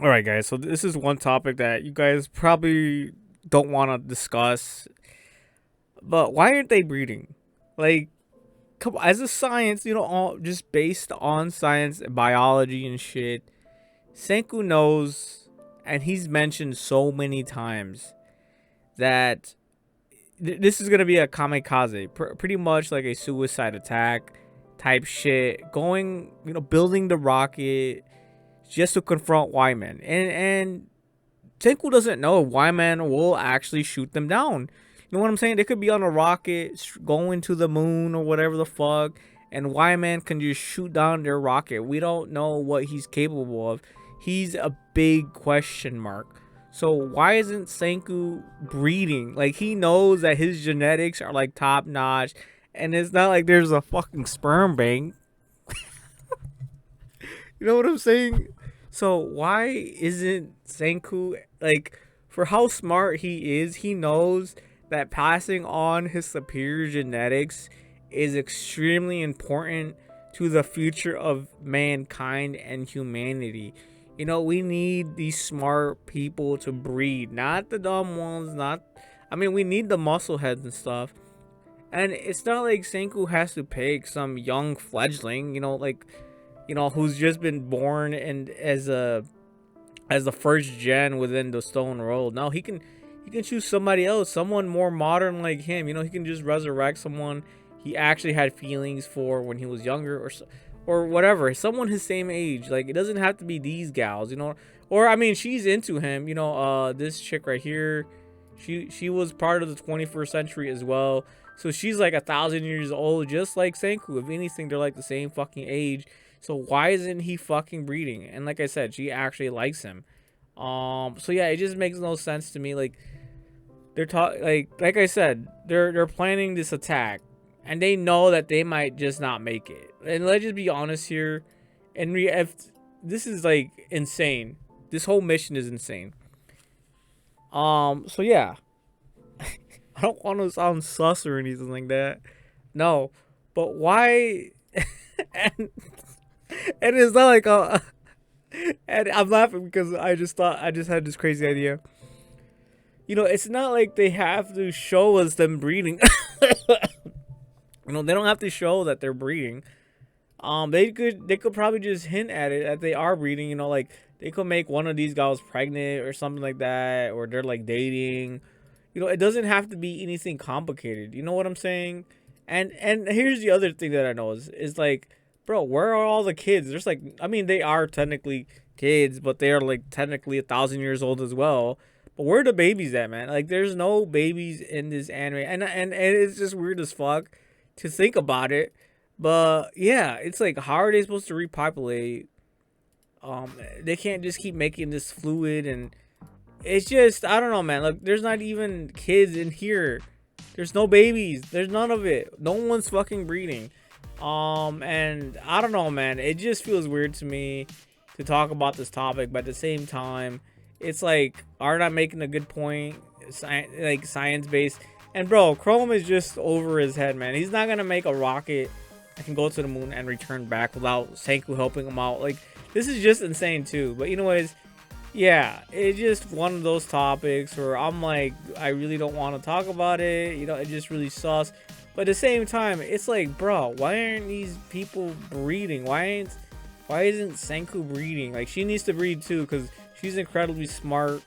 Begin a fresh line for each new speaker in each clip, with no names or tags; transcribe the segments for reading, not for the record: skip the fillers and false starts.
All right, guys. So this is one topic that you guys probably don't want to discuss. But why aren't they breeding? Like, come on, as a science, all just based on science and biology and shit. Senkuu knows, and he's mentioned so many times that this is gonna be a kamikaze, pretty much like a suicide attack type shit. Going, building the rocket just to confront Wyman, and Senkuu doesn't know if Wyman will actually shoot them down. You know what I'm saying? They could be on a rocket going to the moon or whatever the fuck, and Wyman can just shoot down their rocket. We don't know what he's capable of. He's a big question mark. So why isn't Senkuu breeding? Like, he knows that his genetics are like top notch, and it's not like there's a fucking sperm bank. You know what I'm saying? So why isn't Senkuu, like, for how smart he is, he knows that passing on his superior genetics is extremely important to the future of mankind and humanity. We need these smart people to breed, not the dumb ones, not I mean, we need the muscle heads and stuff. And it's not like Senkuu has to pick some young fledgling, who's just been born and as the first gen within the Stone World. No, he can choose somebody else, someone more modern like him. He can just resurrect someone he actually had feelings for when he was younger, or whatever, someone his same age. Like, it doesn't have to be these gals, or I mean, she's into him. This chick right here, she was part of the 21st century as well. So she's like 1,000 years old, just like Senkuu. If anything, they're like the same fucking age. So why isn't he fucking breeding? And like I said, she actually likes him. So yeah, it just makes no sense to me. Like, they're like I said, they're planning this attack, and they know that they might just not make it. And let's just be honest here, and if this is like insane, this whole mission is insane. So yeah, I don't want to sound sus or anything like that. No, but why? and and it's not like and I'm laughing because I just had this crazy idea. It's not like they have to show us them breeding. They don't have to show that they're breeding. They could probably just hint at it that they are breeding. Like, they could make one of these guys pregnant or something like that, or they're like dating. It doesn't have to be anything complicated. You know what I'm saying? And here's the other thing that I know is like, bro, where are all the kids? There's like, I mean, they are technically kids, but they are like technically 1,000 years old as well. But where are the babies at, man? Like, there's no babies in this anime, and it's just weird as fuck to think about it. But yeah, it's like, how are they supposed to repopulate? They can't just keep making this fluid, and it's just, I don't know, man. Look, there's not even kids in here. There's no babies. There's none of it. No one's fucking breeding. And I don't know, man. It just feels weird to me to talk about this topic, but at the same time, it's like, are not making a good point, like science based. And bro, Chrome is just over his head, man. He's not gonna make a rocket that can go to the moon and return back without Senkuu helping him out. Like, this is just insane too. But anyways, yeah, it's just one of those topics where I'm like, I really don't want to talk about it. It just really sus. But at the same time, it's like, bro, why aren't these people breeding? Why isn't Senkuu breeding? Like, she needs to breed too, because she's incredibly smart.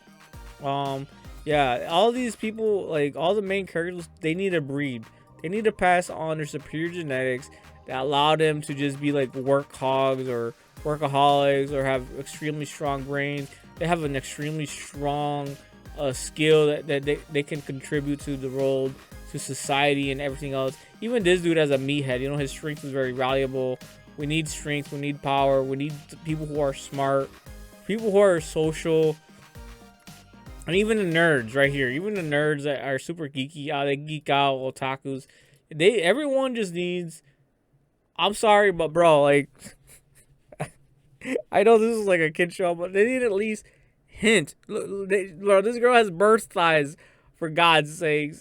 Yeah, all these people, like all the main characters, they need to breed. They need to pass on their superior genetics that allow them to just be like work hogs or workaholics, or have extremely strong brains. They have an extremely strong skill that they can contribute to the world, to society, and everything else. Even this dude has a meathead. His strength is very valuable. We need strength. We need power. We need people who are smart, people who are social, and even the nerds right here. Even the nerds that are super geeky, they geek out, otakus. Everyone just needs. I'm sorry, but bro, like, I know this is like a kid show, but they need at least hint. Look, this girl has birth thighs, for God's sakes.